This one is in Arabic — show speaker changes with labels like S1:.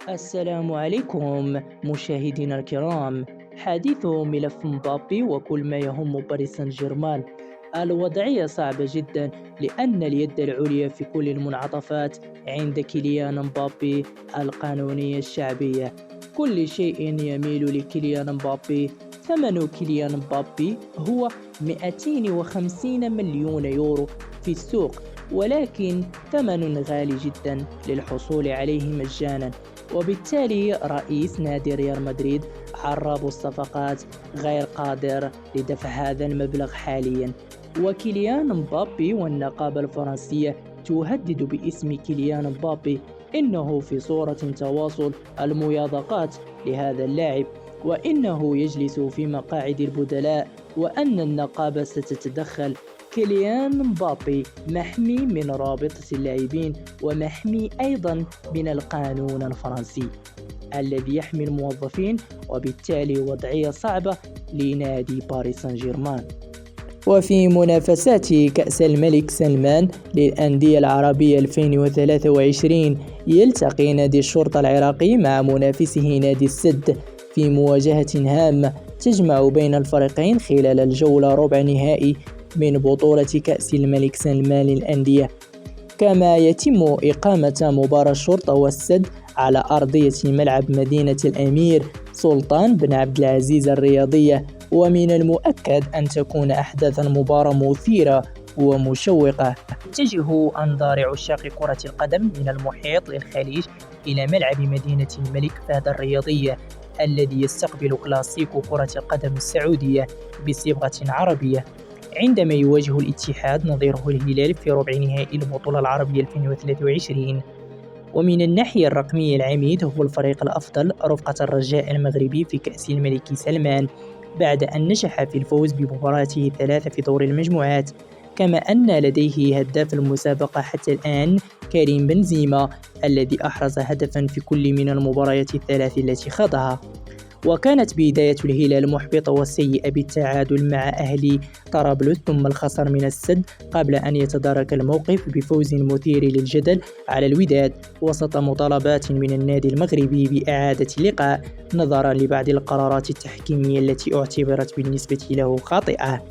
S1: السلام عليكم مشاهدينا الكرام. حديث ملف مبابي وكل ما يهم باريس سان جيرمان. الوضعية صعبة جدا لأن اليد العليا في كل المنعطفات عند كيليان مبابي، القانونية الشعبية. كل شيء يميل لكيليان مبابي. ثمن كيليان مبابي هو 250 مليون يورو في السوق، ولكن ثمن غالي جدا للحصول عليه مجانا. وبالتالي رئيس نادي ريال مدريد عراب الصفقات غير قادر لدفع هذا المبلغ حاليا. وكيليان مبابي والنقابة الفرنسية تهدد باسم كيليان مبابي، إنه في صورة تواصل المياضقات لهذا اللاعب، وإنه يجلس في مقاعد البدلاء، وأن النقابة ستتدخل. كيليان مبابي محمي من رابطة اللاعبين، ومحمي أيضا من القانون الفرنسي الذي يحمي الموظفين، وبالتالي وضعية صعبة لنادي باريس سان جيرمان. وفي منافسات كأس الملك سلمان للأندية العربية 2023 يلتقي نادي الشرطة العراقي مع منافسه نادي السد في مواجهة هامة تجمع بين الفريقين خلال الجولة ربع نهائي من بطولة كأس الملك سلمان للأندية. كما يتم إقامة مباراة الشرطة والسد على أرضية ملعب مدينة الأمير سلطان بن عبد العزيز الرياضية، ومن المؤكد أن تكون أحداث المباراة مثيرة ومشوقة. تتجه أنظار عشاق كرة القدم من المحيط للخليج إلى ملعب مدينة الملك فهد الرياضية، الذي يستقبل كلاسيكو كرة القدم السعودية بصبغة عربية، عندما يواجه الاتحاد نظيره الهلال في ربع نهائي البطولة العربية 2023. ومن الناحية الرقمية العميد هو الفريق الأفضل رفقة الرجاء المغربي في كأس الملك سلمان، بعد أن نجح في الفوز بمباراته الثلاثة في دور المجموعات. كما أن لديه هداف المسابقة حتى الآن كريم بنزيما، الذي أحرز هدفا في كل من المباريات الثلاث التي خاضها. وكانت بداية الهلال محبطة وسيئة بالتعادل مع أهلي طرابلس ثم الخسر من السد، قبل أن يتدارك الموقف بفوز مثير للجدل على الوداد وسط مطالبات من النادي المغربي بإعادة اللقاء نظرا لبعض القرارات التحكيمية التي اعتبرت بالنسبة له خاطئة.